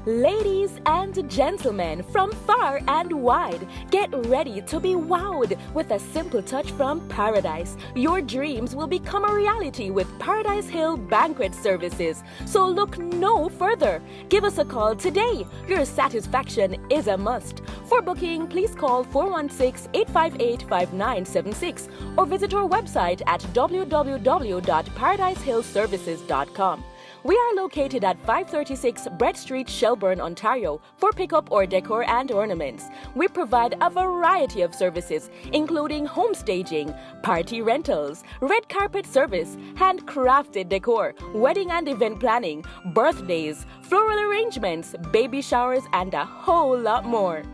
Ladies and gentlemen from far and wide, get ready to be wowed with a simple touch from paradise. Your dreams will become a reality with Paradise Hill Banquet Services. So look no further. Give us a call today. Your satisfaction is a must. For booking, please call 416-858-5976 or visit our website at www.paradisehillservices.com. We are located at 536 Brett Street, Shelburne, Ontario, for pickup or decor and ornaments. We provide a variety of services, including home staging, party rentals, red carpet service, handcrafted decor, wedding and event planning, birthdays, floral arrangements, baby showers, and a whole lot more.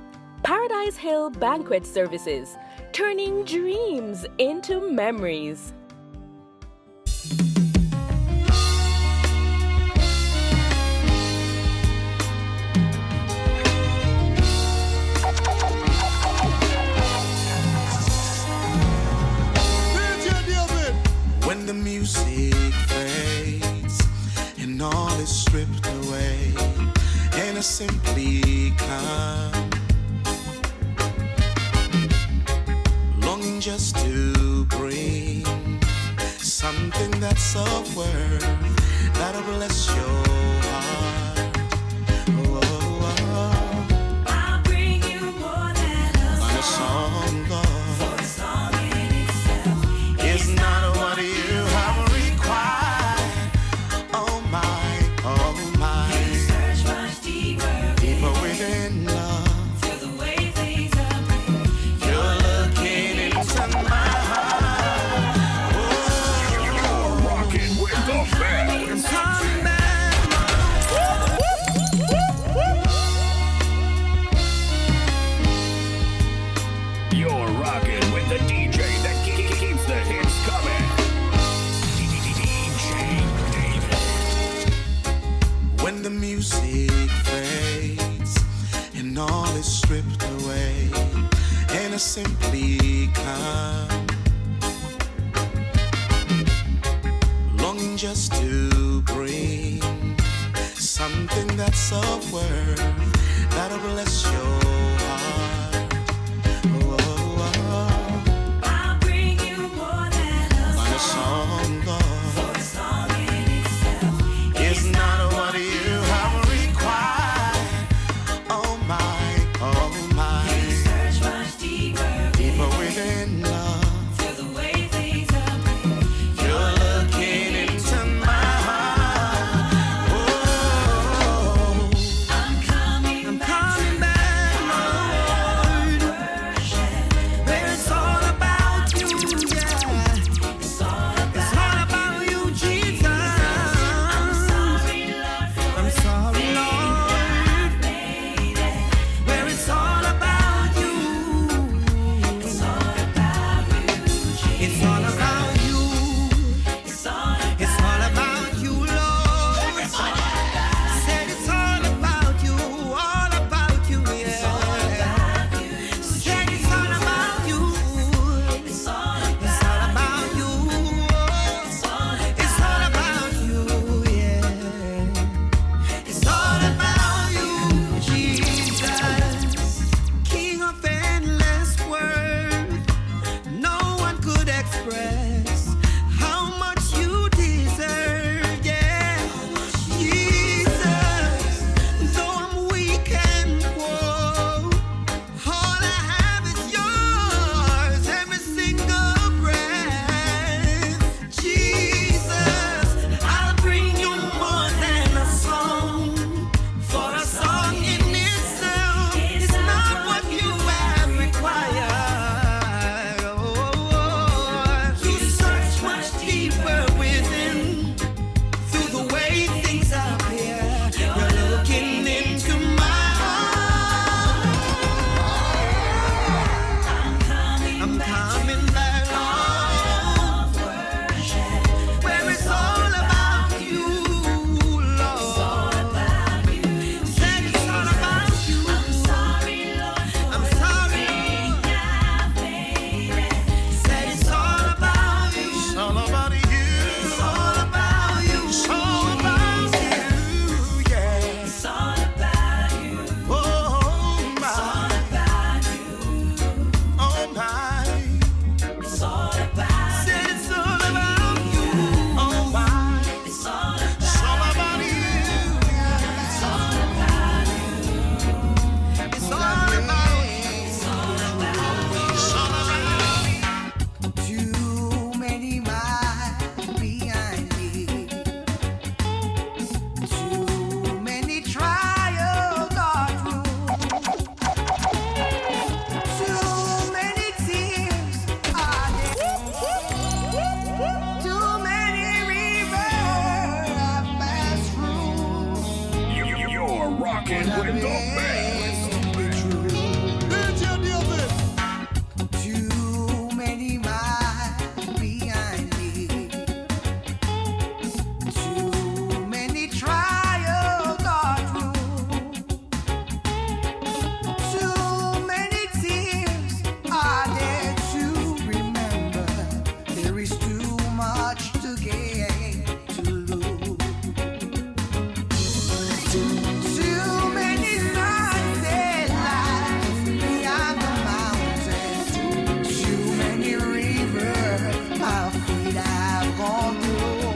Paradise Hill Banquet Services, turning dreams into memories. When the music fades and all is stripped away, and I simply come, longing just to bring something that's of worth that'll bless your heart. Oh, oh, oh. I'll bring you more than a song, Lord. For a song in itself is not what you have required. Oh my, oh my. You search much deeper within love. Feel the way things are real. You're looking into my heart. You're rocking with the best. You're rocking with the DJ that keeps the hits coming. DJ David. When the music fades and all is stripped away, and I simply come, longing just to bring something that's of worth that'll bless your heart. Oh, oh, oh. I'll bring you more than a song, Lord. For a song in itself is not what you have required. Oh my, oh my. You search much deeper within love. Feel the way things are real. You're looking into my heart. Oh, I'm coming back. Rocking with the best. Too many miles behind me. Too many trials are through. Too many tears are there to remember. There is too much to gain, to lose. Too many sunset lights beyond the mountains. Too many rivers my feet have gone through.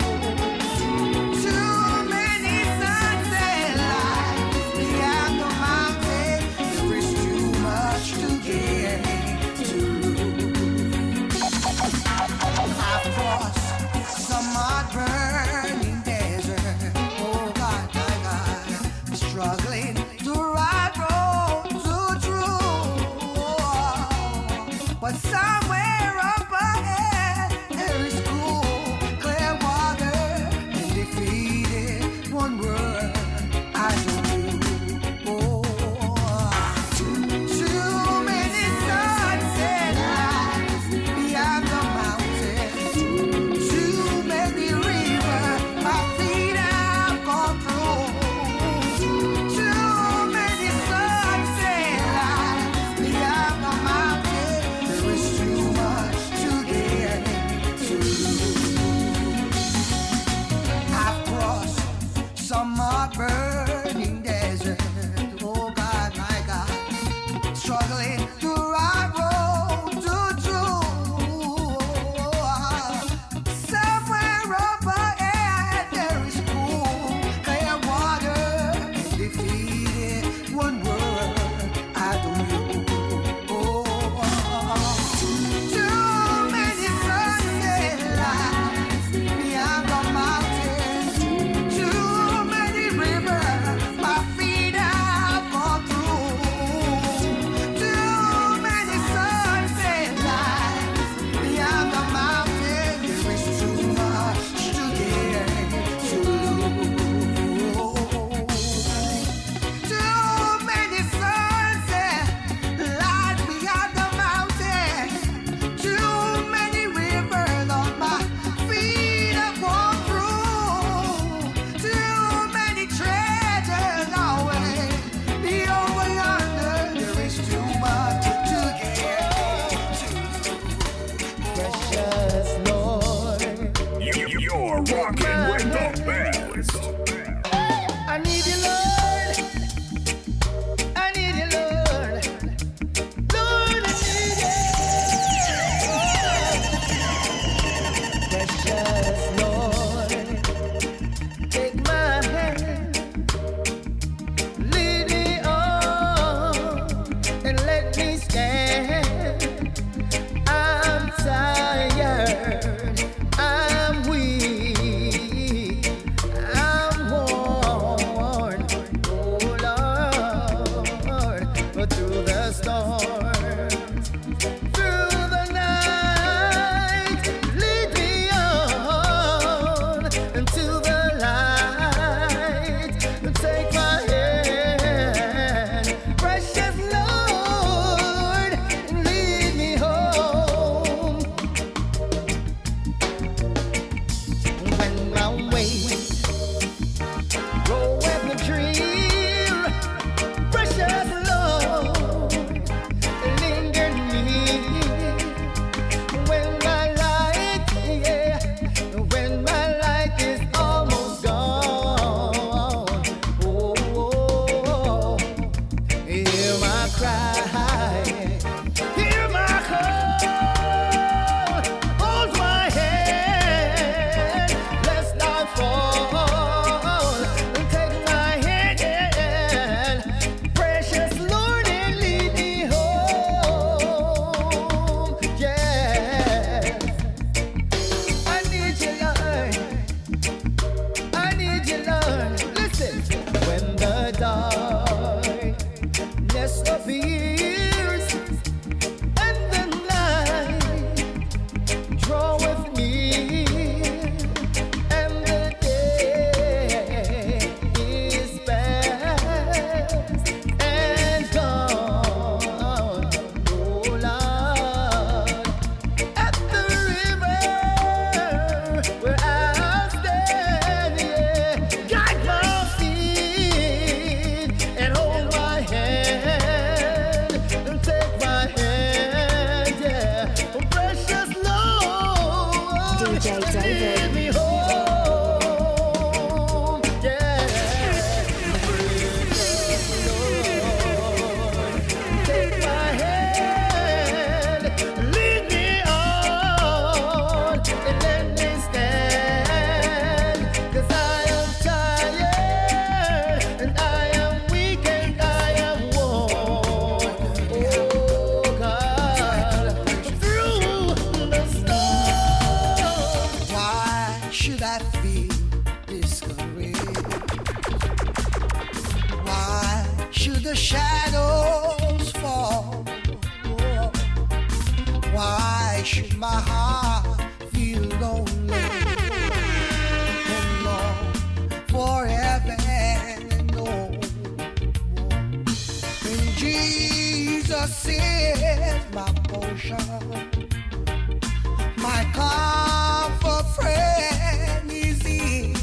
Too many sunset lights beyond the mountains. There is too much to gain, to lose. I've crossed some hot burning desert. Oh God, my God. shadows fall, why should my heart feel lonely and long forever and no more? When Jesus is my portion, my comfort friend is He.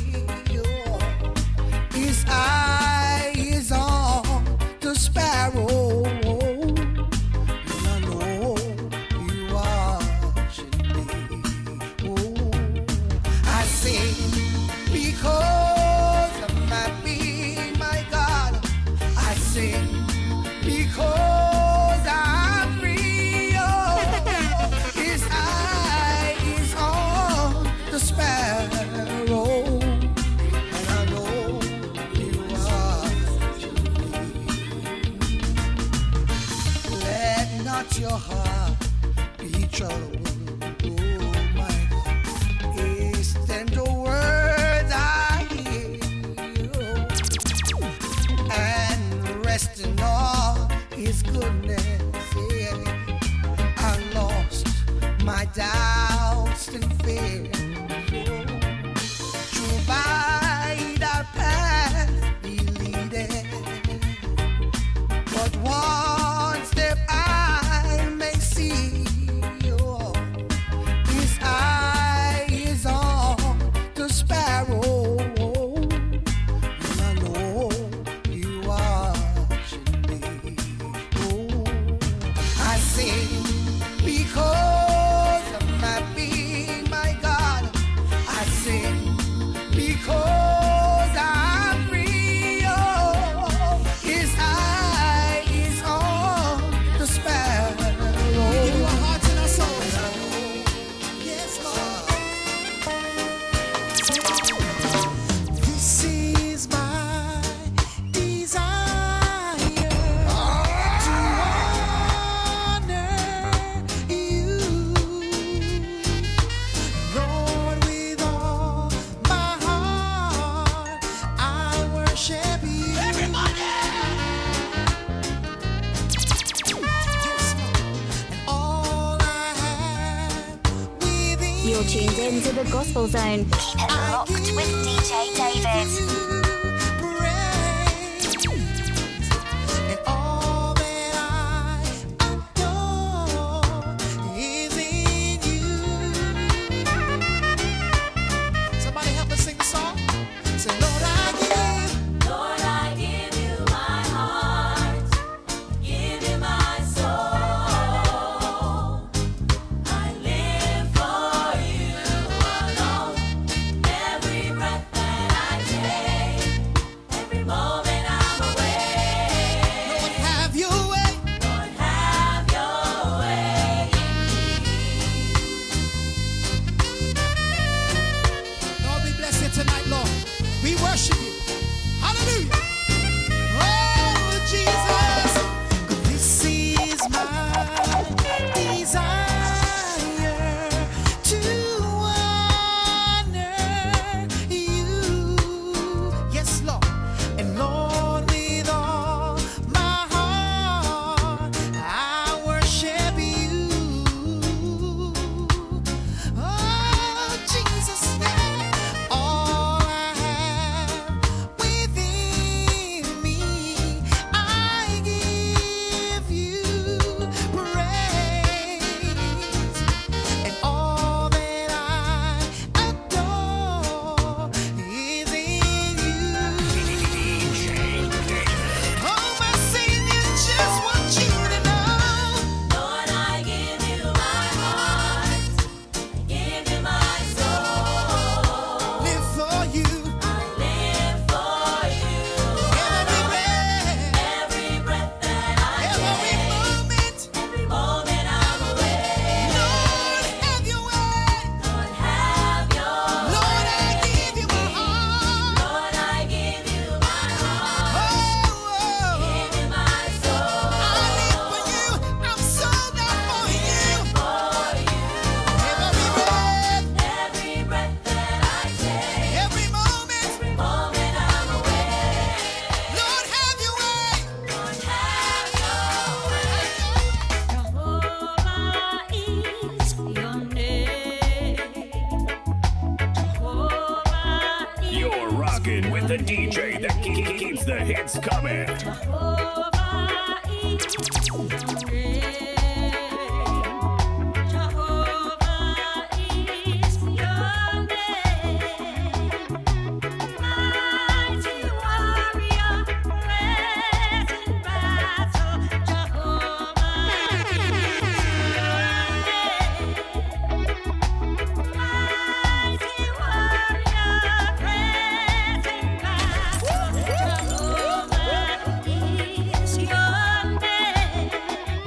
His eye is on the sparrow, and I know He watching me. Oh, I sing because of my being my God. I sing because I'm free. Oh, His eye is on the sparrow, and I know He watching me. Let not your heart be troubled. Oh my God, it's tender words I hear, and resting on His goodness. Yeah, I lost my doubts and fear. To by that path He leadeth, but one step I may see. Oh, His eye is on the sparrow, and I know He watching me. Oh, I sing because of my being my God. I sing because I'm free. Oh, His eye is on the sparrow. Give you a heart and a soul. Yes, Lord. This is my desire to honor You, Lord, with all my heart. I worship You. Everybody! Yes, Lord. And all I have within You're tuned in to the Gospel Zone. Keep it locked with DJ David. And all that I adore is in You. Somebody help us sing the song. Say, Lord, I give You my heart, give You my soul. I live for You alone, every breath that I take. hits coming. Jehovah is your name. Jehovah is your name. Mighty warrior, great in battle. Jehovah is your name. Mighty warrior, great in battle. Jehovah is your name.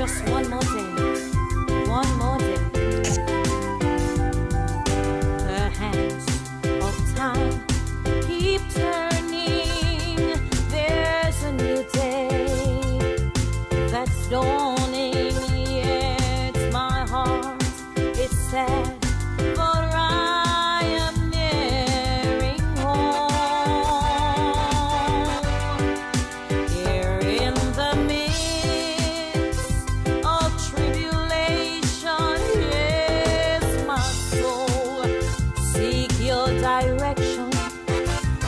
Just one more day, one more day. The hands of time keep turning. There's a new day that's dawning. Yet my heart is sad, but I am nearing home. Here in the midst of tribulation, yes, my soul, seek your direction.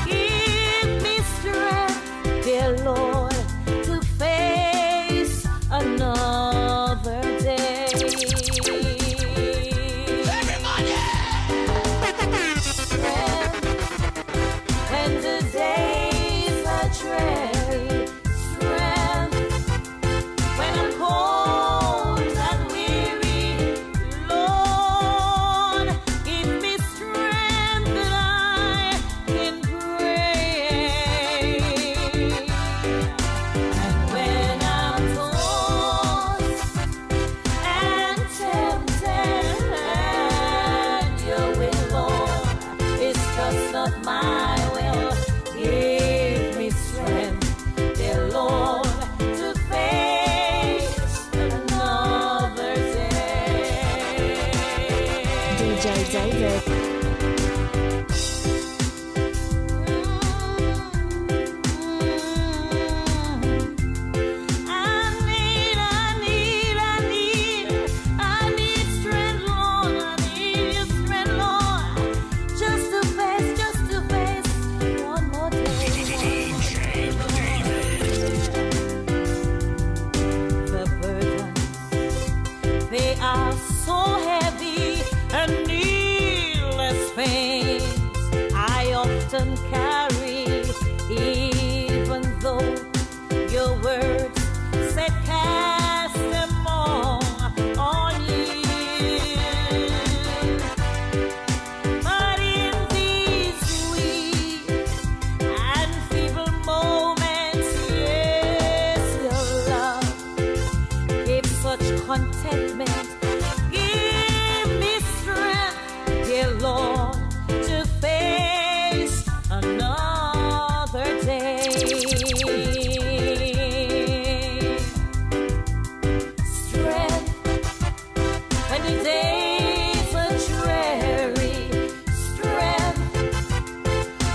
Give me strength, dear Lord, to face another day. And the days are dreary, strength when I'm cold and weary. Lord, give me strength that I can pray. And when I'm tossed and tempted, and your will, Lord, is just not my will. Give me strength, dear Lord, to face another day. DJ David. I need strength, Lord. I need your strength, Lord. Just to face one more day. The burdens, they are so heavy and needless pains I often carry, even though your words said cast them all on you. But in these weak and feeble moments, yes, your love gave such contentment. Give me strength, dear Lord, to face another day. Strength when the days are dreary. Strength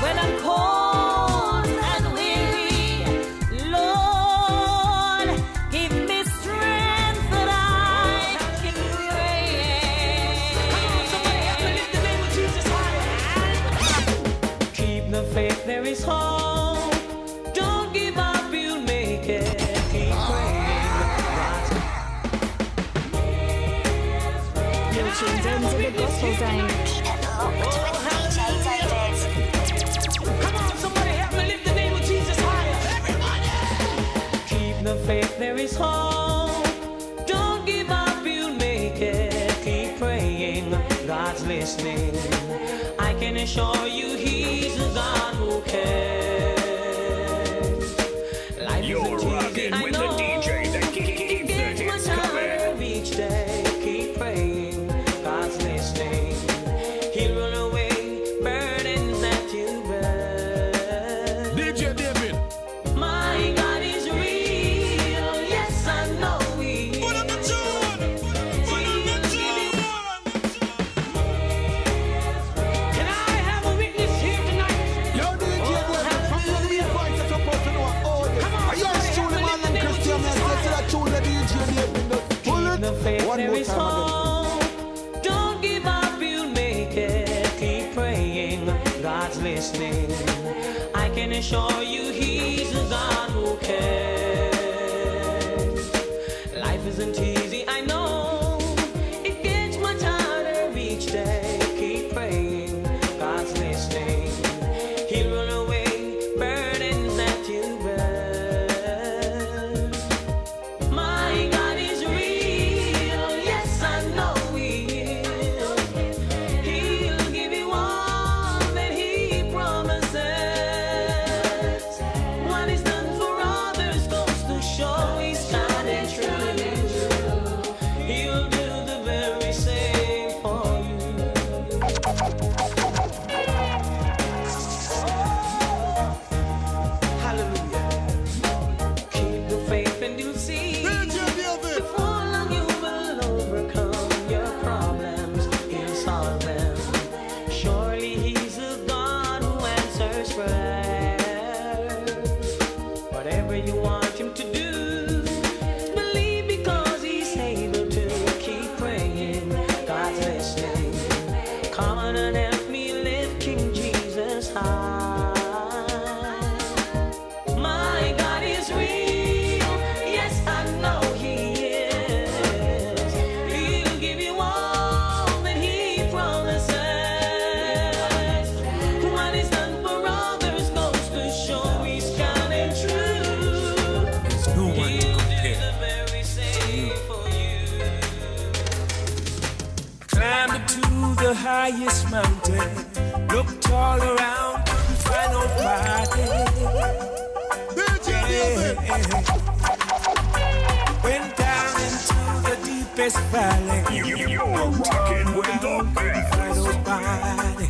when I'm cold and weary. Lord, give me strength that I can pray. Keep the faith, there is hope. Don't give up, you'll make it. Keep praying. You're tuned in to the Gospel Zone. Keep it locked with DJ David. Come on, somebody help me lift the name of Jesus higher. Keep the faith, there is hope. Don't give up, you'll make it. Keep praying, God's listening. I can assure you He's a God who cares. Life You're isn't rocking easy, I with the know. DJ that keeps the It's hits much coming. harder each day. Keep praying, God's listening. He'll run away burdens that you bear. DJ David. My God is real, yes I know He is. Can I have a witness here tonight? Yo, DJ David, from the real voice that's supposed to know all this. Come on, Are you somebody tune help me man lift the and name of Christian man? Jesus Say higher. that tune the DJ David does. Pull Keep the faith, it. One there more is time again. hope. Don't give up, you'll make it. Keep praying, God's listening. I can assure you He's a God who cares. Life isn't easy, I know. It gets much harder each day. Keep praying, God's listening. He'll run away burdens that you bear. My God is real, yes I know He is. He'll give you all that He promises. What He's done for others, go deepest valley. You're rocking with the best. Nobody.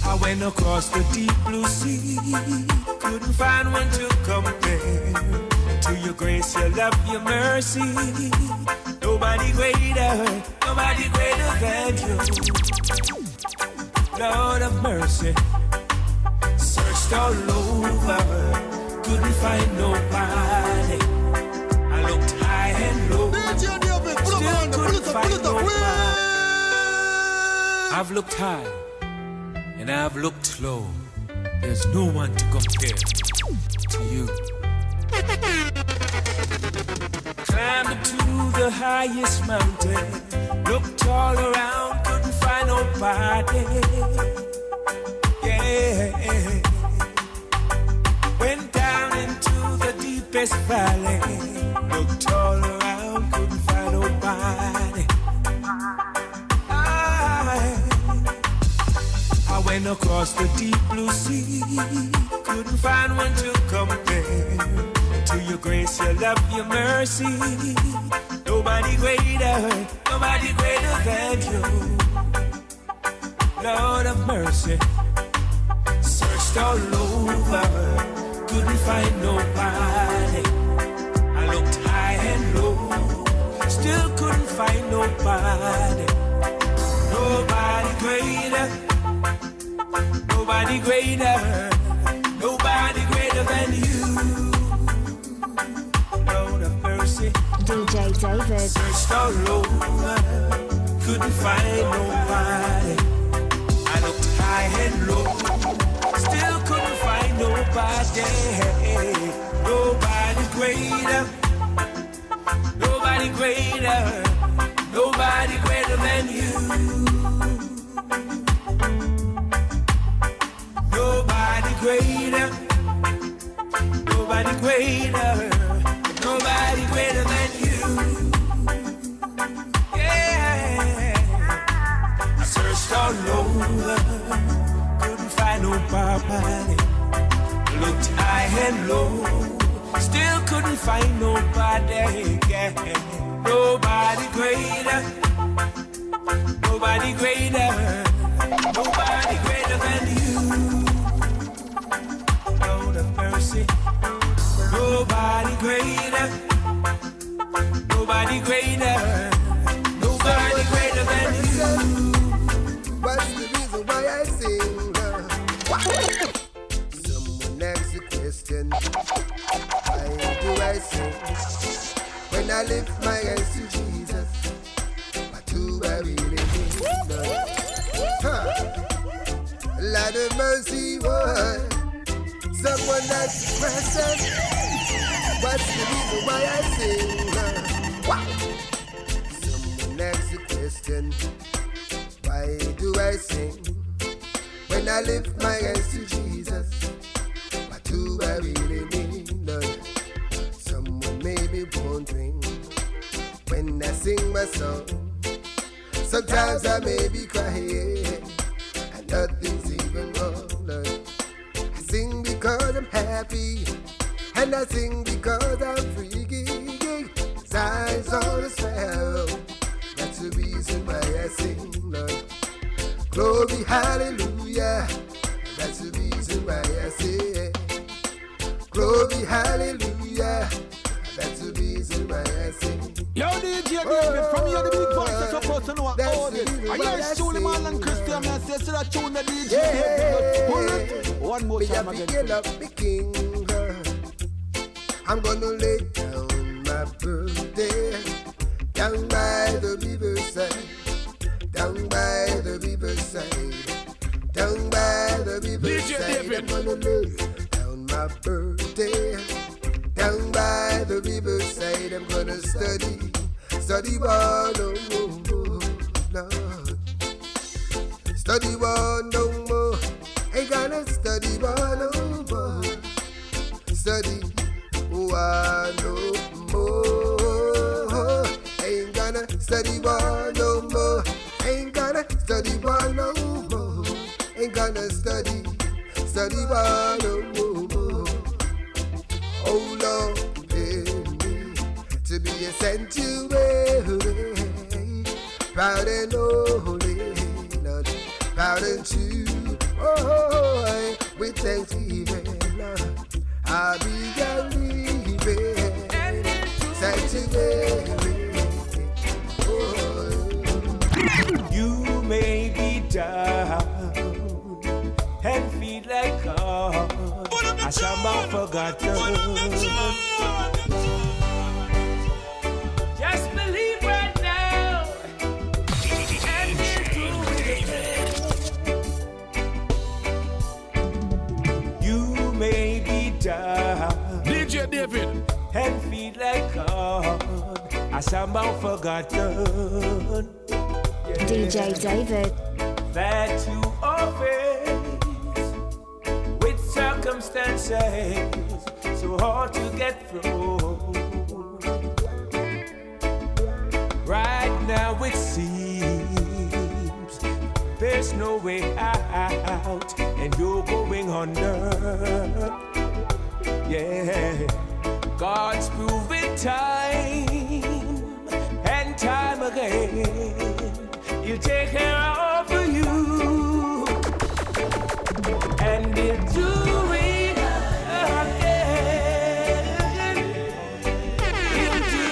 I went across the deep blue sea, couldn't find one to compare to your grace, your love, your mercy. Nobody greater than you. Lord of mercy, searched all over, couldn't find nobody. I looked high and low, still couldn't find nobody. I've looked high and I've looked low. There's no one to compare to you. Climbed up to the highest mountain, looked all around, couldn't find nobody. Yeah. Went down into the deepest valley, looked all around, couldn't find nobody. I went across the deep blue sea, couldn't find one to compare to your grace, your love, your mercy. Nobody greater than you. Lord of mercy, searched all over, couldn't find nobody. I looked high and low, still couldn't find nobody. Nobody greater, nobody greater than you. Lord of mercy, DJ David. searched all over, couldn't find nobody. I looked high and low, still couldn't find nobody. Nobody greater than you. Nobody greater than you. Yeah. I searched all over, couldn't find nobody. Looked high and low, still couldn't find nobody. Yeah. Nobody greater than you. Lord of mercy, nobody greater than you. What's the reason why I sing? Someone asks a question, why do I sing? When I lift my hands to Jesus, what do I really mean? Lord of mercy, boy. Someone asks a question, what's the reason why I sing? Someone asks a question, why do I sing? When I lift my hands to Jesus, what do I really mean? Someone may be wondering, when I sing my song, sometimes I may be crying, and nothing's even wrong. I sing because I'm happy, and I sing because I'm free. His eyes on a sparrow, that's the reason why I sing, Lord. Glory, hallelujah, that's the reason why I sing. Glory, hallelujah, that's the reason why I sing. Yo, DJ David, from here the big voice that's supposed to know what all this. I hear Suleiman and Christian, man, say, so that tune the DJ David, pull it. One more time again. Up the king. I'm gonna lay down my birthday down by the riverside, down by the riverside, down by the riverside. I'm gonna lay down my birthday down by the riverside. I'm gonna study one no more, Lord. Study one no more. Ain't gonna study one no more. Study one no more. Ain't gonna study one no more. Ain't gonna study one no more. Ain't gonna study one no more. Oh Lord, yeah. you sent you away, proud and holy, Lord, proud and true. Oh, with thanksgiving, Lord, I'll be your leaving, sent away. Oh, you may be down and feel like God I somehow forgotten. Just believe right now and you may be down, DJ David, and feel like God I somehow forgotten. Yeah. DJ David. That you are faced with circumstances so hard to get through. Right now it seems there's no way out and you're going under. Yeah, God's proven time and time again He'll take care of you, and He'll do it again. He'll do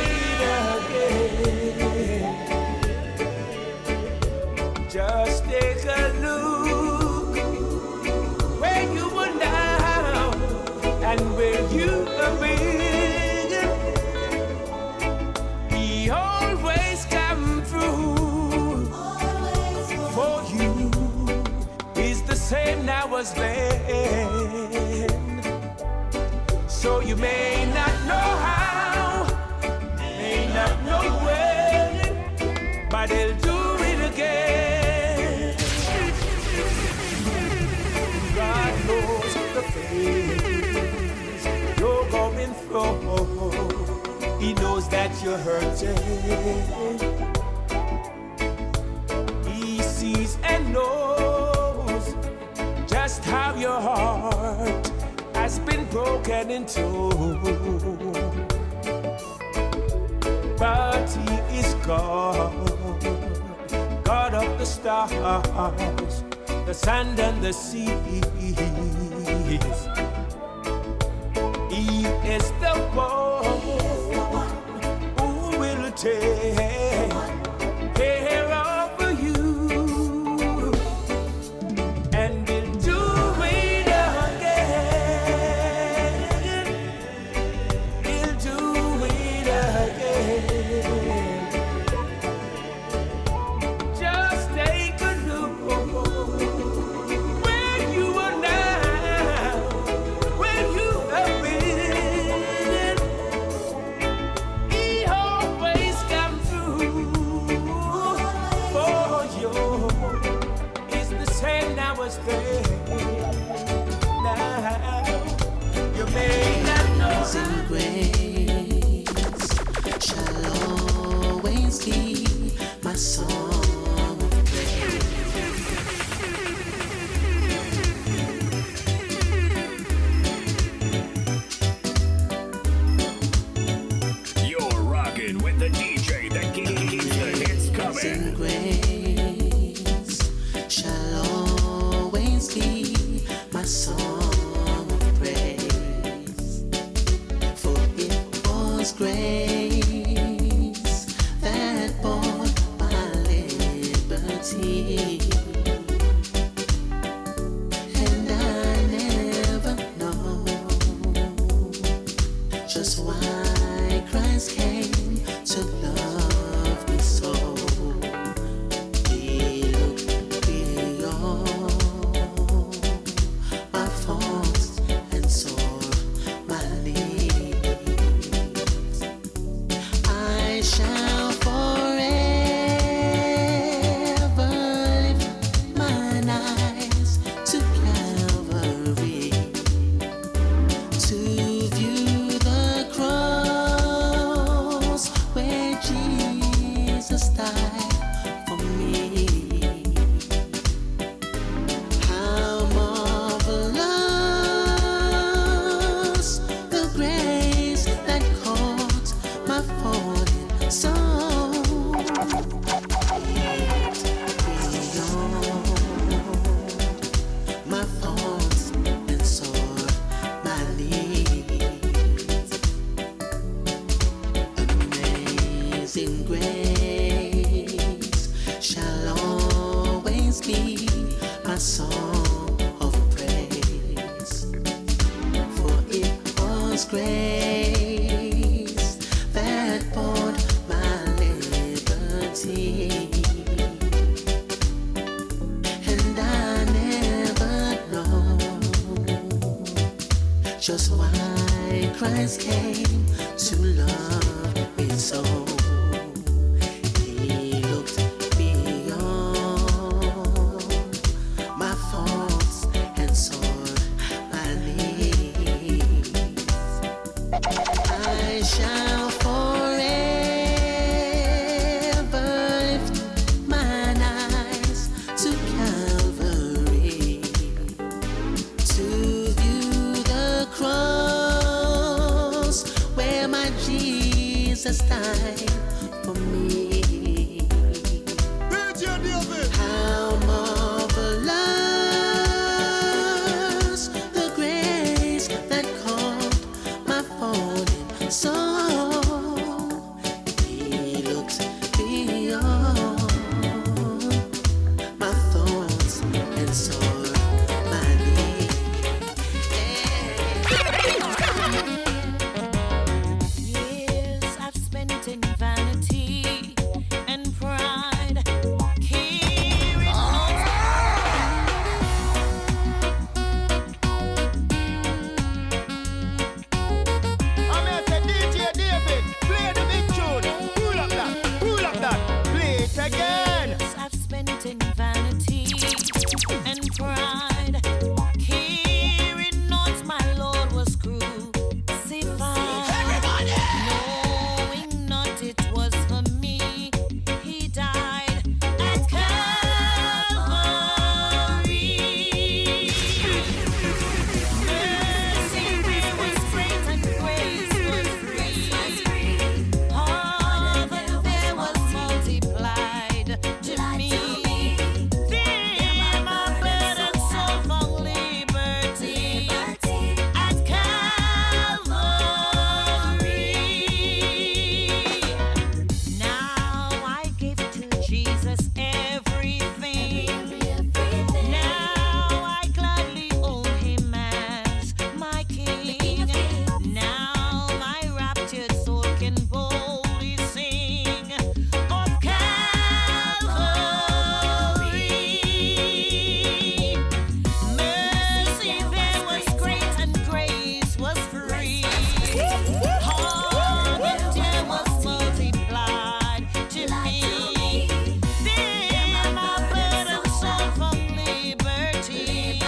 it again. Just take a look where you were now and where you have been. He always comes through. For you is the same now as then. So you may not know how, may not know when, but He'll do it again. God knows the things you're going through. He knows that you're hurting. And knows just how your heart has been broken into, but He is God, God of the stars, the sand and the seas. He is the one who will take care of I shall forever live shall always be my song of praise. For it was grace that bought my liberty, and I never know just why Christ came to love me so. He looked beyond my faults and saw my needs. I shall forever lift mine eyes to Calvary to view the cross where my Jesus died for me. How marvelous the grace that caught my falling soul. He looked beyond my thoughts and saw my need. Years I've spent in vanity and pride, caring I'm here to DJ David, play the big tune. Pull up that, play it again. years I've spent in vanity and pride, caring not my Lord was crucified. Knowing not it was for me, He died at Calvary. Mercy there was great and grace was free. Pardon there was multiplied to me. There my burden so for liberty at Calvary. Now I give to Jesus everything. Now I gladly own Him as my King. Now my raptured soul can boldly sing of Calvary. Mercy there was great and grace was free. Pardon there was multiplied to me. There my burden so for liberty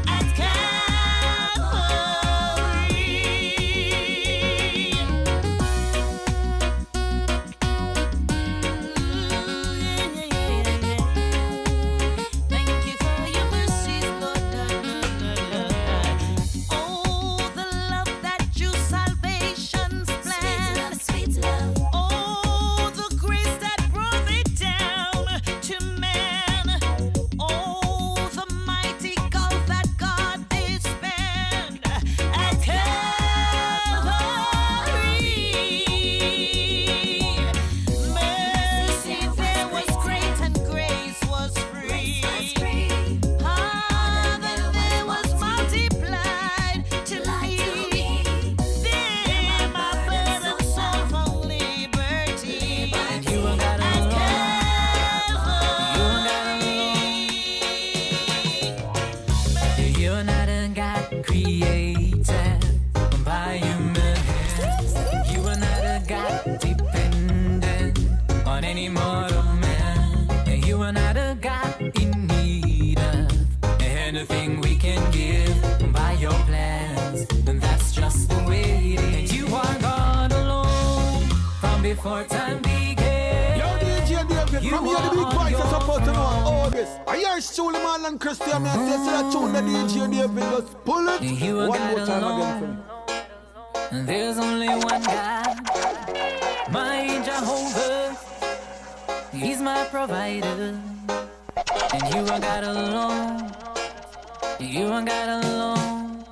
at Calvary. Thank you for your mercies, Lord. Oh, the love that you salvation's plan. Sweet love. Oh, the grace that brought it down to man. Oh, the mighty gulf that God did spend at Calvary. Mercy there was great and grace was free. Pardon there was multiplied to me. There my burden so for liberty And you ain't got at Calvary. You and I done got created by human hands. You and I done got dependent on any mortal man. And you and I done got in need of anything we can give by your plans. And that's just the way it is. And you are God alone from before time began. Yo, DJ David, from here the big boys are supposed to know all this. I hear Suleiman and Christian, I say, so that tune the DJ David, just pull it You one and more God time again for me. alone. And there's only one God, my Jehovah. He's my provider. And you are God alone. You are God alone.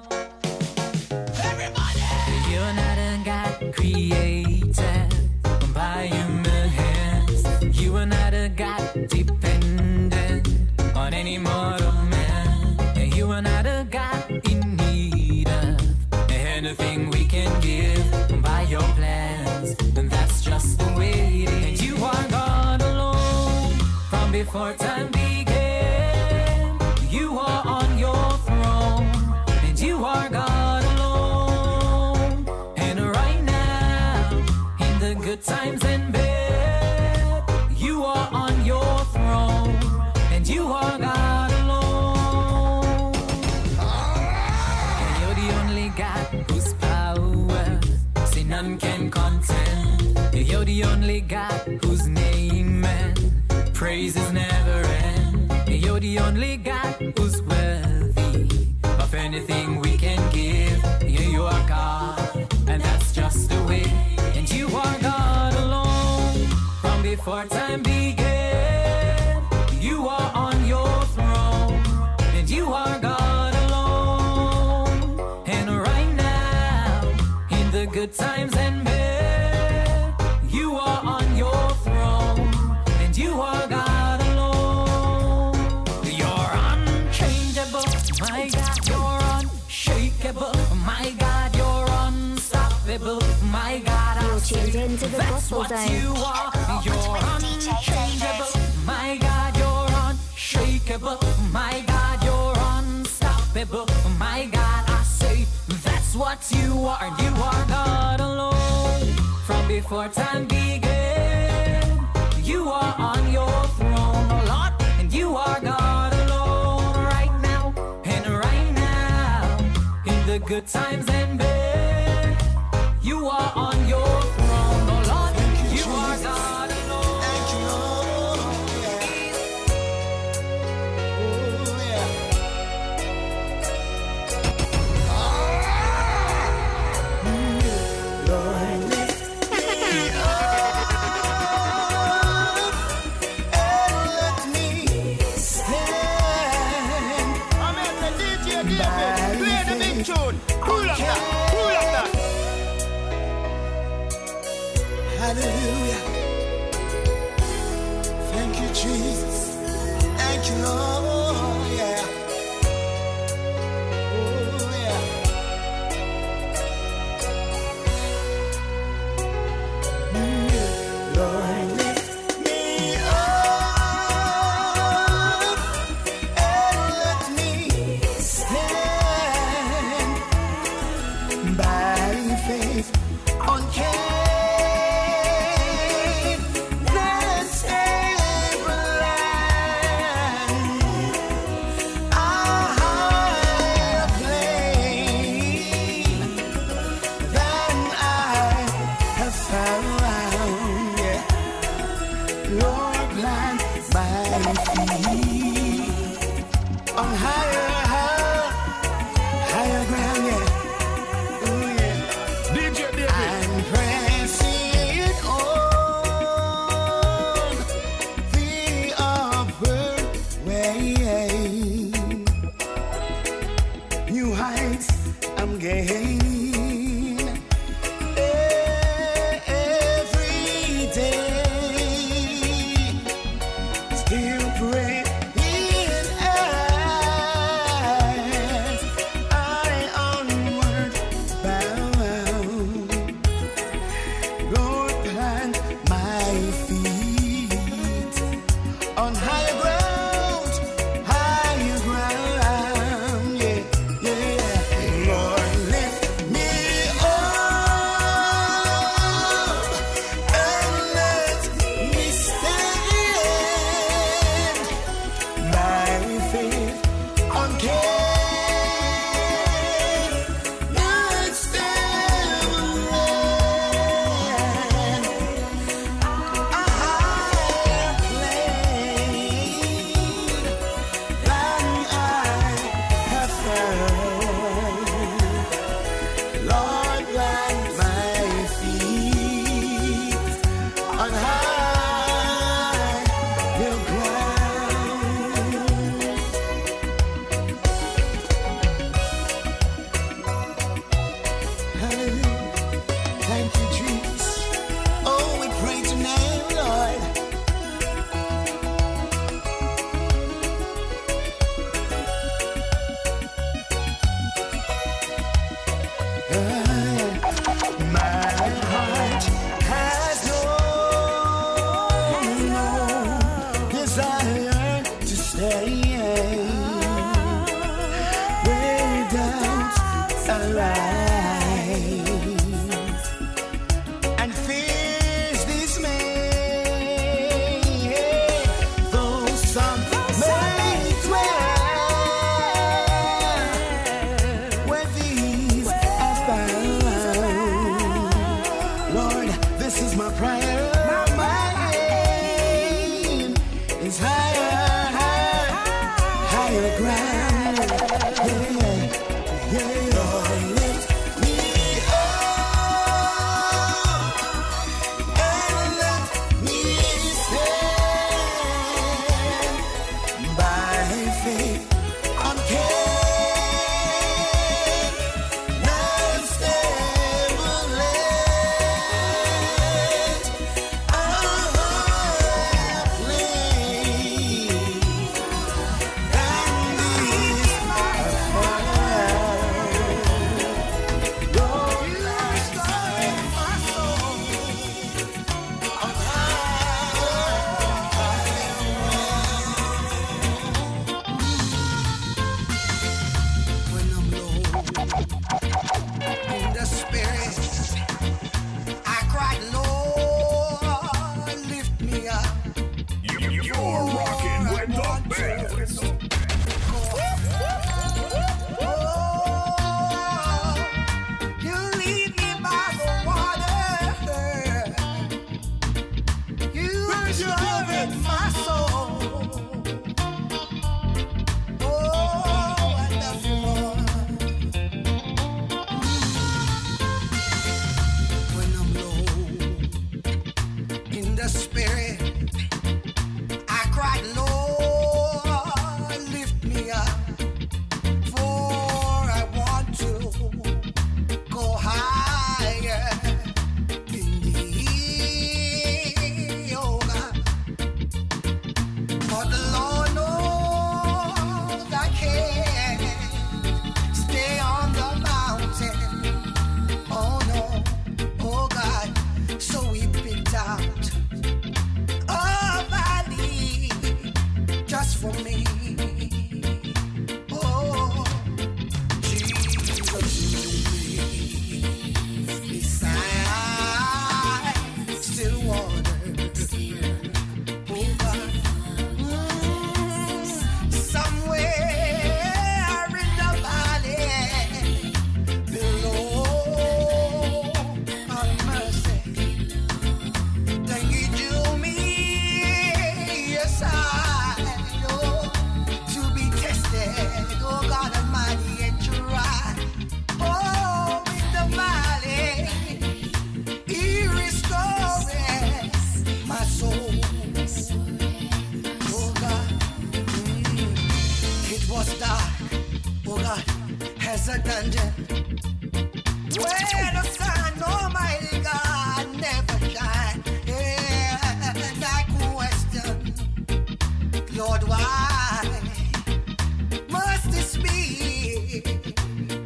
Everybody! You and I done got created by human hands. You and I done got From before time began, you are on your throne, and you are God alone. And right now, in the good times and bad, you are on your throne, and you are God alone. And you're the only God whose power, see none can contend. You're the only God whose name and praise is never end. You're the only God who's worthy of anything we can give. You are God, and that's just the way. And you are God alone. From before time began, you are on your throne, and you are God alone. And right now, in the good times and bad, you are on your throne, and you are God alone. You're unchangeable, my God, you're unshakable, my God, you're unstoppable, my God, You're tuned into the that's Gospel what Zone. you are. You're unchangeable, my God, you're unshakable, my God, you're unstoppable, my God, I say that's what you are, and you are God alone. From before time began, you are on your throne, oh Lord, and you are God alone. Right now, and right now, in the good times and bad, you are on your throne, oh Lord, you are God alone. Thank you, Lord. Oh, yeah. Lord, lift me up and let me stand. I'm at the DJ David. Play the big tune. Pull up that. Pull up that. Hallelujah. Thank you, Jesus. Thank you, Lord. Yeah. Oh, yeah. Lord, lift me up and let me stand by faith on that stable land, a higher plane than I have found. Yeah. Lord, plant my feet on higher ground. Yeah. Ooh, yeah. DJ David. I'm pressing on the upward way. New heights I'm gaining every day. Still praying as I onward bound. Lord, plant my feet on higher ground, yeah, yeah. Lord, lift me up and let me stand by faith on God's stable land, a higher plane Where doubts arise and fears dismay, though some may dwell where these are found. Lord, this is my prayer. My aim is higher ground. Lord, lift me up and let me stand by faith on Canaan's stable land. I In the spirit, I cried, Lord, lift me up. You're rocking with the best. You lead me by the water. You restored my soul. Oh, I love you, Lord. When I'm low in the spirit, I cried, Lord, lift me up. For I want to go higher in thee, oh God. But the Lord knows I can't stay on the mountain. Oh no, oh God. So we picked out a valley just for me. Oh, Jesus, beside still waters. Oh God, somewhere in the valley below our mercy, then you do me aside, oh, to be tested, oh God Almighty, and tried. Oh, in the valley, He restores my soul. Oh God, it was dark, oh God, as a dungeon where the sun, Almighty God, never shine. And I question, Lord, why must this be?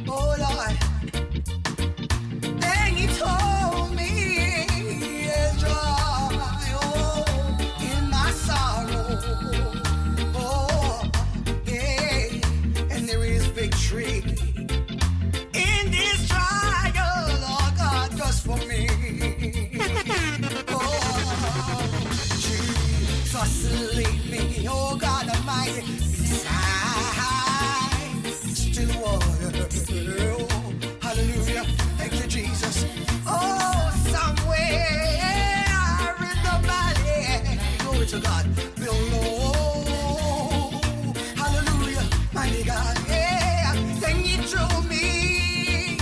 Oh Lord, then He told me there's joy, oh, in my sorrow. Oh, yeah, and there is victory in this trial, oh God, just for me. Oh, Jesus, lead me, oh God Almighty, beside still water. Oh, hallelujah, thank you, Jesus. Oh, somewhere in the valley, glory to God, below. Hallelujah, mighty God, yeah. Then He drew me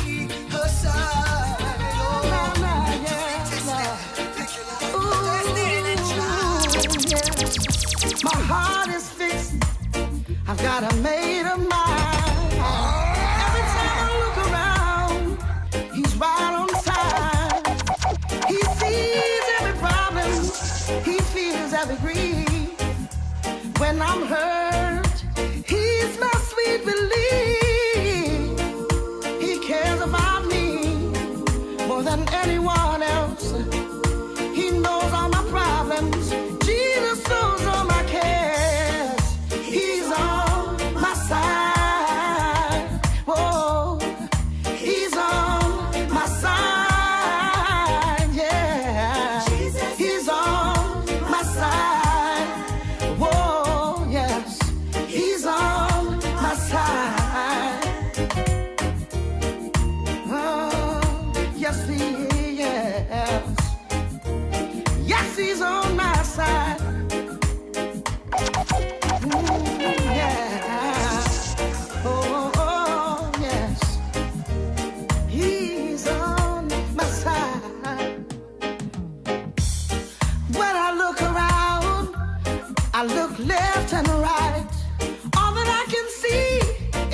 aside. Oh, to be tested. Thank you, Lord. Tested and tried. My heart is fixed. I've got a made of mind. Every time I look around, He's right on time. He sees every problem. He feels every grief. When I'm hurt, He's my sweet relief. He cares about me more than anyone else. He knows all my problems. Jesus knows all my cares. He look left and right. All that I can see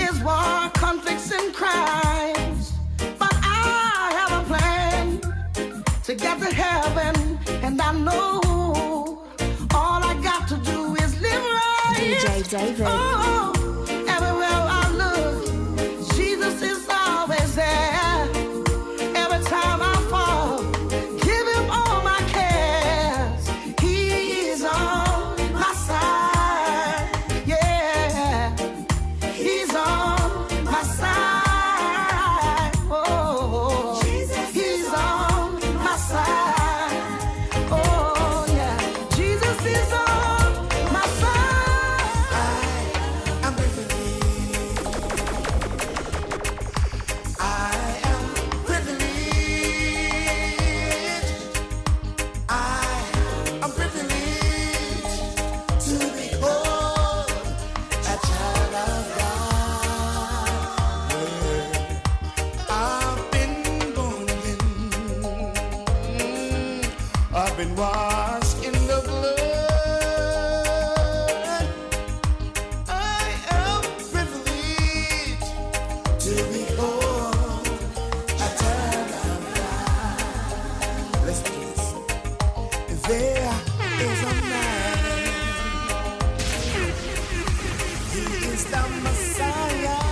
is war, conflicts, and crimes. But I have a plan to get to heaven, and I know all I got to do is live right. DJ David. Oh, everywhere I look, Jesus is always there. Every time I fall, give him all my cares. He's on my side. Yeah, he's on my side. Oh, he's on my side. Oh, yeah, Jesus is on my side. I'm privileged. I am privileged. I'm privileged to be called a child of God. Yeah. I've been born again. I've been washed in the blood. I am privileged to be called a child of God. Let's do this. There is a man. He is the Messiah.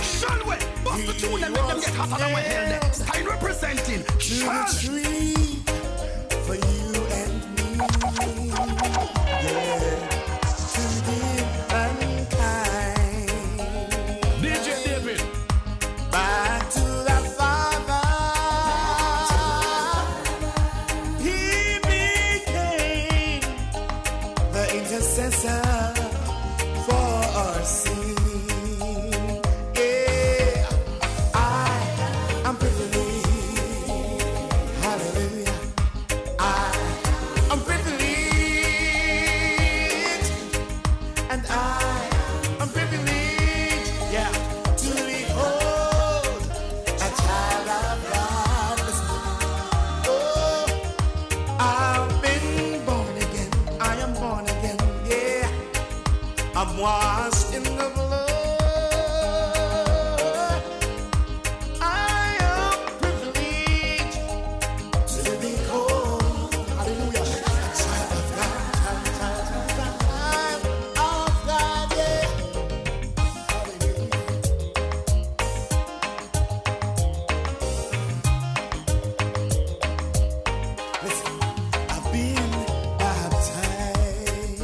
Shalwe, bust the tune and make them get hotter than we're held. Style representing. To the tree for you and me. Yeah. To give mankind DJ David. back to the Father. He became the intercessor for our sin. Yeah, I'm privileged. Hallelujah. I'm privileged. And I'm privileged. Yeah, to behold a child of God. Listen. Oh, I've been born again. I am born again. Yeah, I'm washed in the blood. I am privileged to be called, hallelujah, a child of God, child of God, yeah. Hallelujah. Listen, I've been baptized.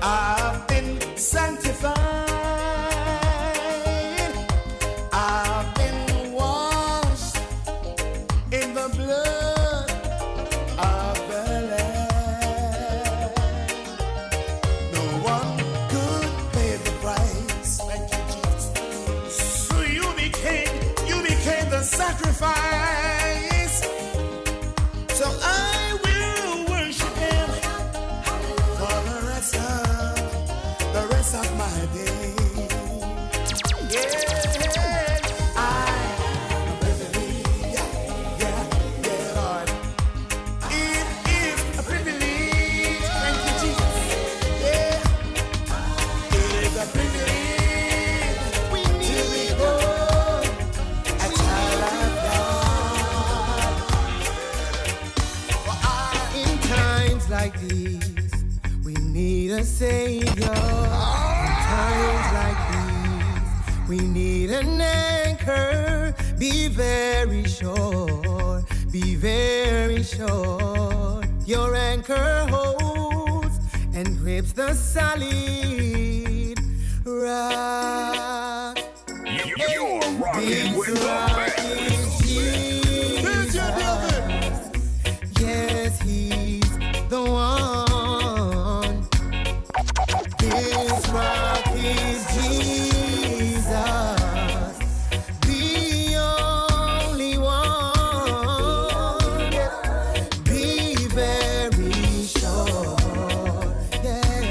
I've been sanctified. I've been washed in the blood of the Lamb. No one could pay the price. Thank you, Jesus. So you became the sacrifice. So I will worship him for the rest of my day. Yeah, I'm privileged. Yeah, Lord. It is a privilege. Thank you, Jesus. Yeah, it is a privilege. We need to be born a child of God. In times like these, we need a savior. In times like these, we need an anchor. Be very sure, be very sure. Your anchor holds and grips the solid rock. You're rocking with the best. Yes, he's the one. His rock is Jesus, the only one. Be very sure, yeah.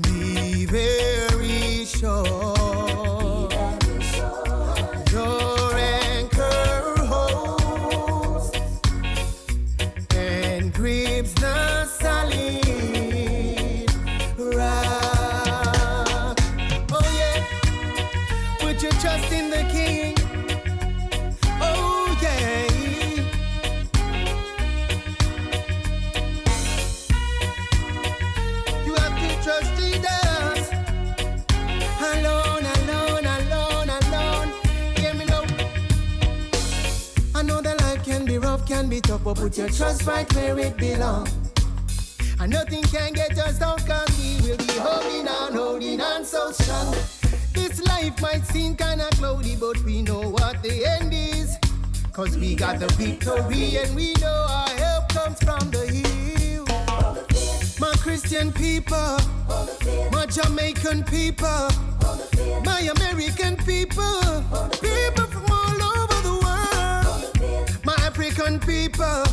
Be very sure. Your anchor can be tough, but put your trust right where it belongs. And nothing can get us down, cause we will be holding on so strong. This life might seem kinda cloudy, but we know what the end is. Cause we got the victory and we know our help comes from the hill. My Christian people, my Jamaican people, my American people, people from all over the world, my African people,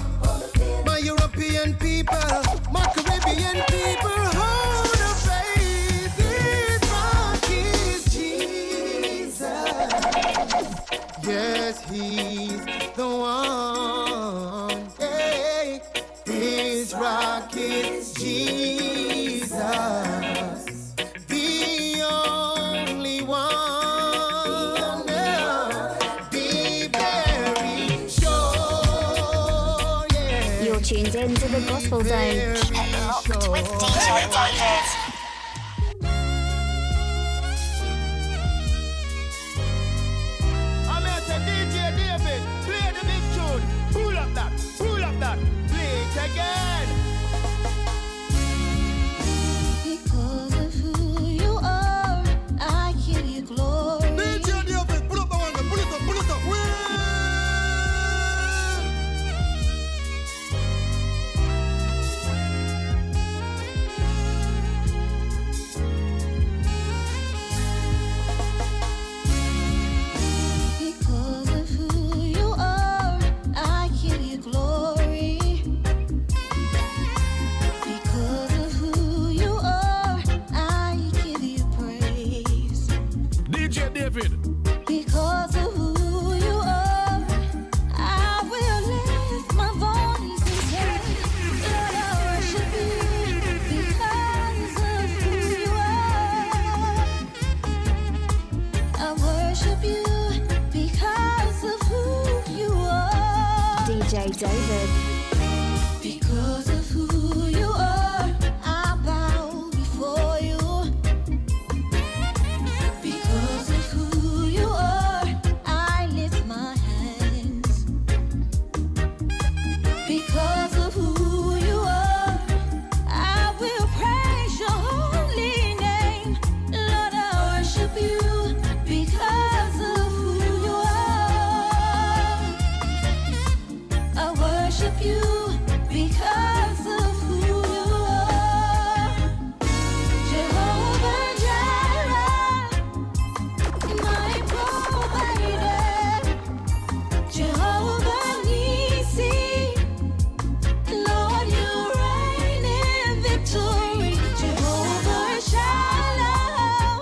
my European people, my Caribbean people, hold the faith. This rock is Jesus. Yes, he's the one. Hey, this rock is Jesus, the only one. Be very sure. Yeah. You're tuned in to the Gospel Zone. Keep it locked with DJ David. I'm here to DJ David, play the big tune. Pull up that, play it again. Because of who you are, I give you glory. DJ David, pull up the one, pull it up. Because of who you are, I give you glory. Because of who you are, I give you praise. DJ David. Because of who you are, I will lift my voice and say, Lord, I worship you. Because of who you are, I worship you. Because of who you are, DJ David. because of who you are, I bow before you. Because of who you are, I lift my hands. Because of who you are, I will praise your holy name. Lord, I worship you. Because of who you are, I worship you. Because of who you are, Jehovah Jireh, my provider, Jehovah Nissi, Lord, you reign in victory, Jehovah Shalom,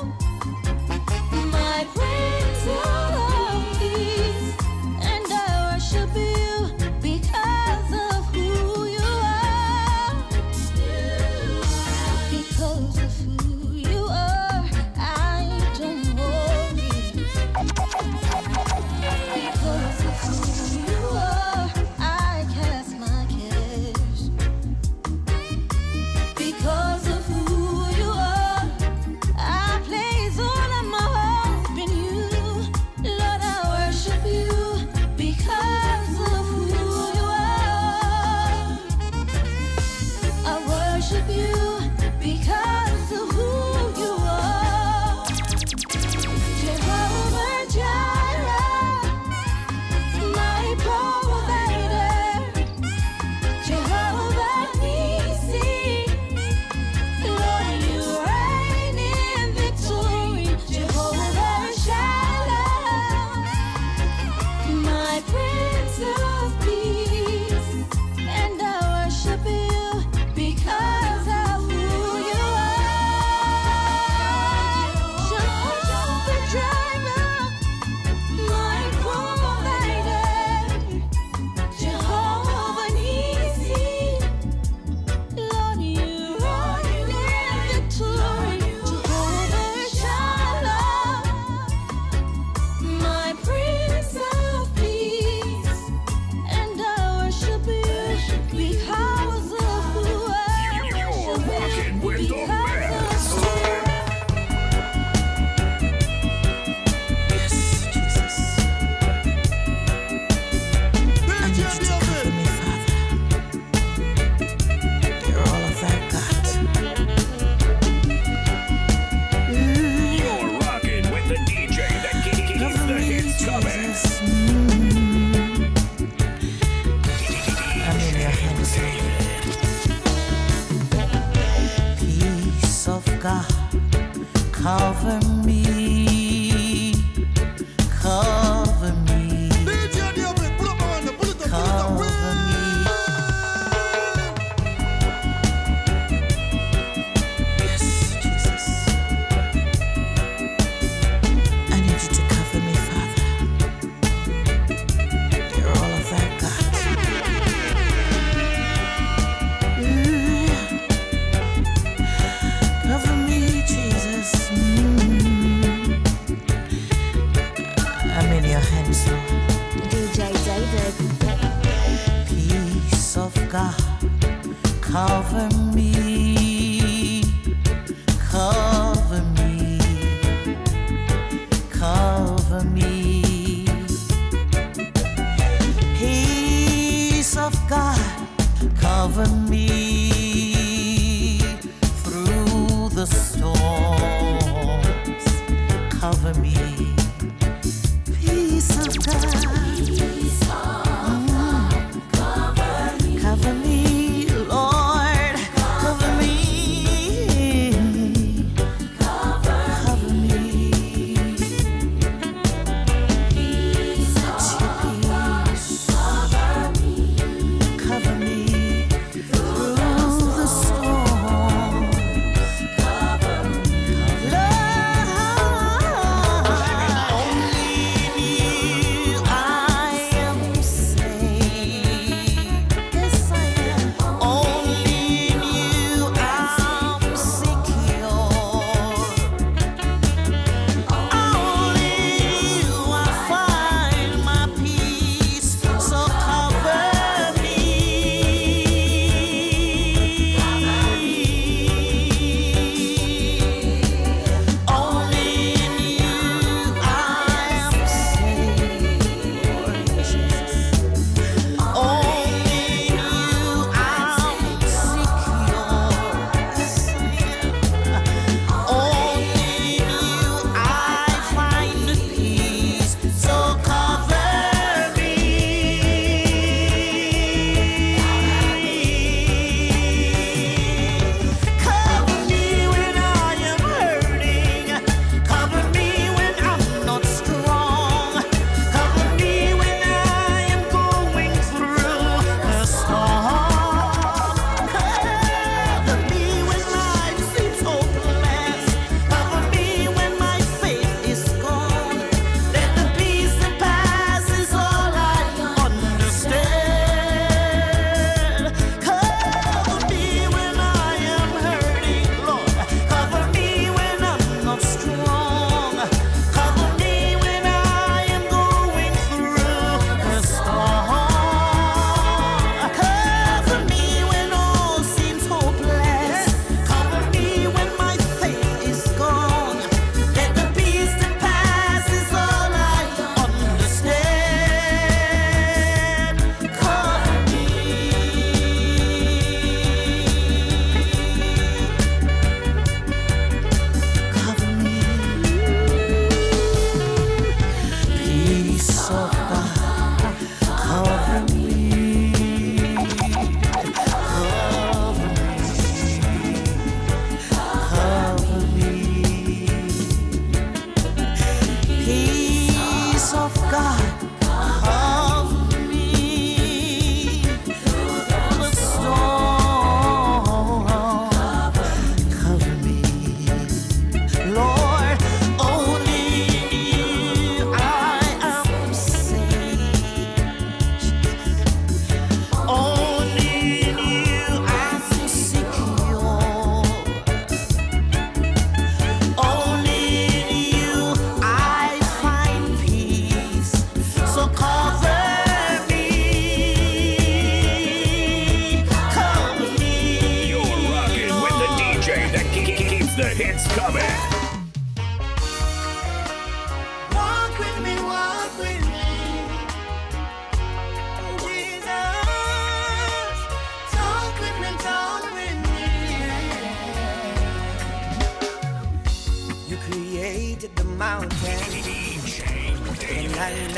my Prince of Peace, and I worship you because of who you are. Because of who you are, I don't worry. Because of who you are, I cast my cares. Because of who you are, I place all of my hope in you. Lord, I worship you because of who you are. I worship you because of who you are. Jehovah Jireh, my provider, Jehovah Nissi, Lord, you reign in victory, Jehovah Shalom, my Prince of Peace, and I worship you because I cover me, cover me, cover me. Yes, Jesus. I need you to cover me, Father. You're all of that, God. Cover me, Jesus. I'm in your hands, Lord. DJ David. Peace of God, cover me, cover me, cover me. Peace of God, cover me through the storms, cover me. Peace of God. Cover me, Lord, cover me, cover me. Peace, cover me through the storm.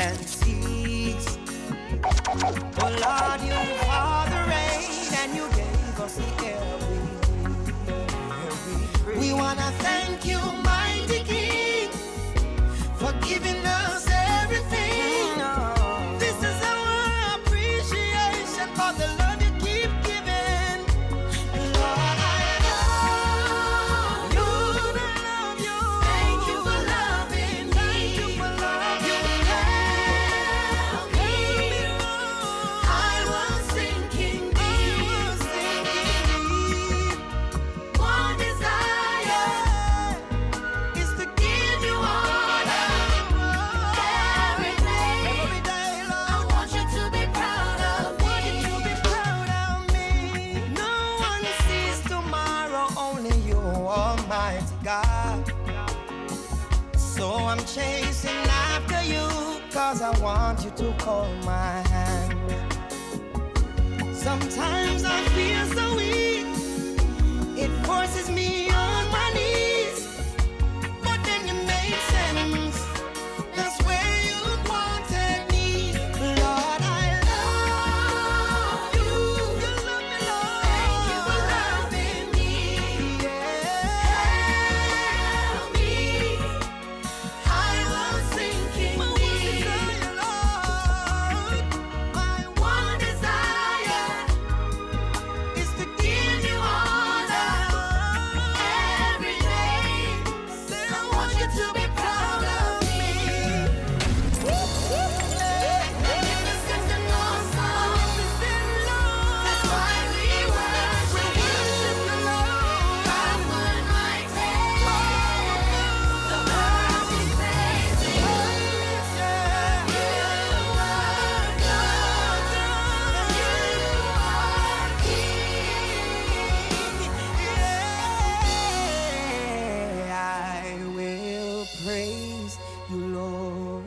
land and seas. Oh Lord, you are the rain and you gave us the air we breathe. We wanna thank you, mighty God. So I'm chasing after you, 'cause I want you to hold my hand. Sometimes I feel so weak, it forces me on my knees. But then you make sense, that's where you wanted me. Lord, I love you. You love me, Lord. Thank you for loving me. Help me. I was sinking deep. Lord, my one desire is to give you honor every day. I want you to be proud of me. Magnificent and awesome. That's why we worship the Lord. I would my take the perfect place. You are God. You are King. I will praise you, Lord,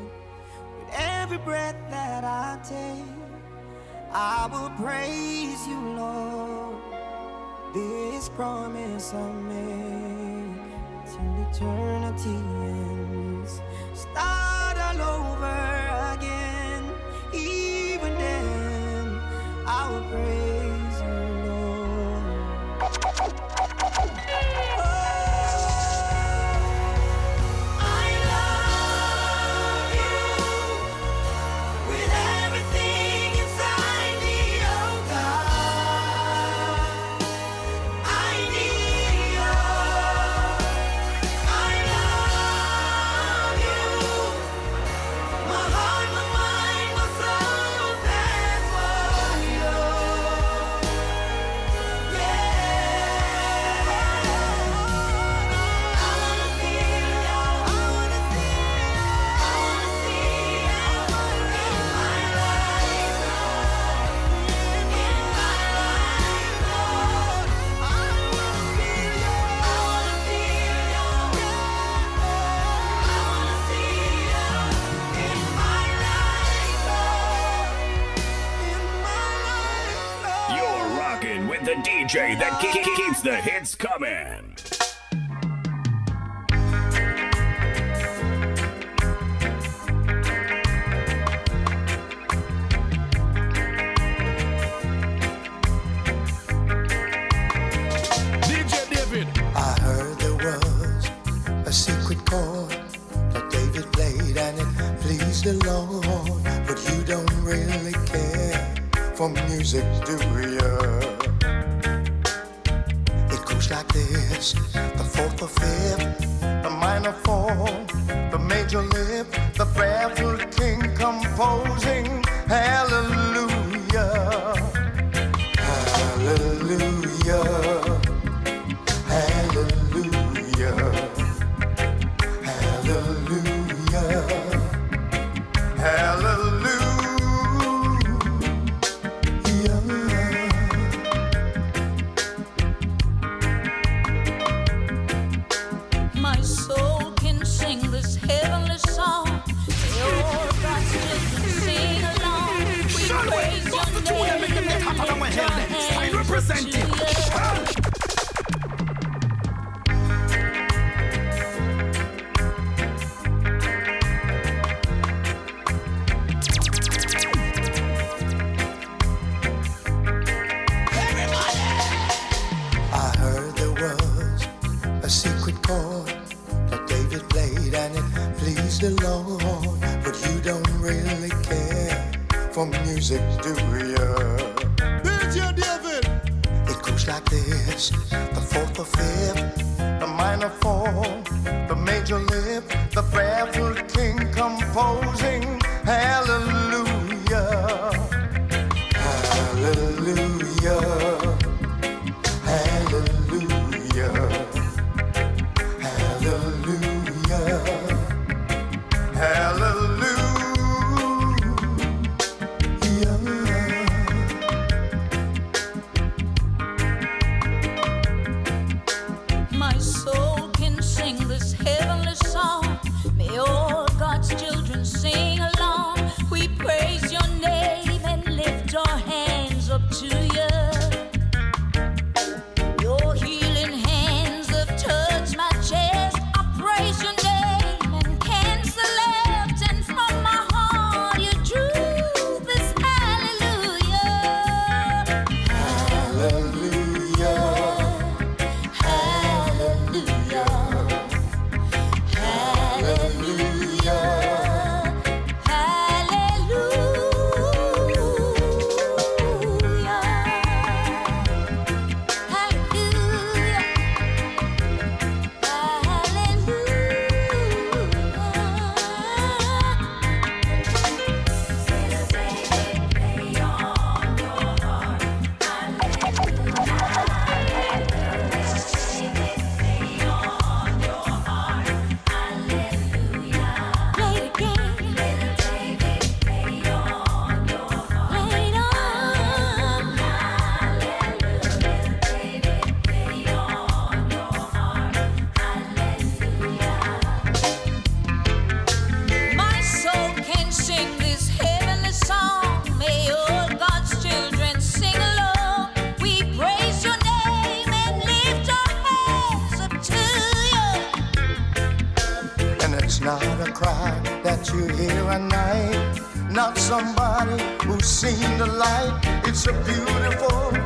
with every breath that I take. I will praise you, Lord. This promise I make till eternity ends. Start all over again. Even then, I will praise you, Lord. I love you with everything inside me, oh God. I need you. I love you. My heart, my mind, my soul, that's for you. Yeah. I wanna feel you. I wanna see you in my life, Lord. In my life, Lord. I wanna feel you. I wanna feel you. I wanna see you in my life, Lord. In my life, Lord. You're rocking with the DJ that keeps the hits coming. DJ David. I heard there was a secret chord that David played and it pleased the Lord. But you don't really care for music, do you? It goes like this: the fourth or fifth, the minor fall, the major lift, the barefoot king composing. Hallelujah, hallelujah. Hallelujah, hallelujah, hallelujah. My soul can sing this heavenly song. Your God's children sing along. We praise your name. Lift our hands to you. I heard there was a secret chord that David played and it pleased the Lord. But you don't really care for music, do you? DJ David. It goes like this: the fourth or fifth, the minor fall, the major lift, the barefoot king composing. Hallelujah, hallelujah, hallelujah, hallelujah, hallelujah. My soul can cry that you hear at night, not somebody who's seen the light. It's a beautiful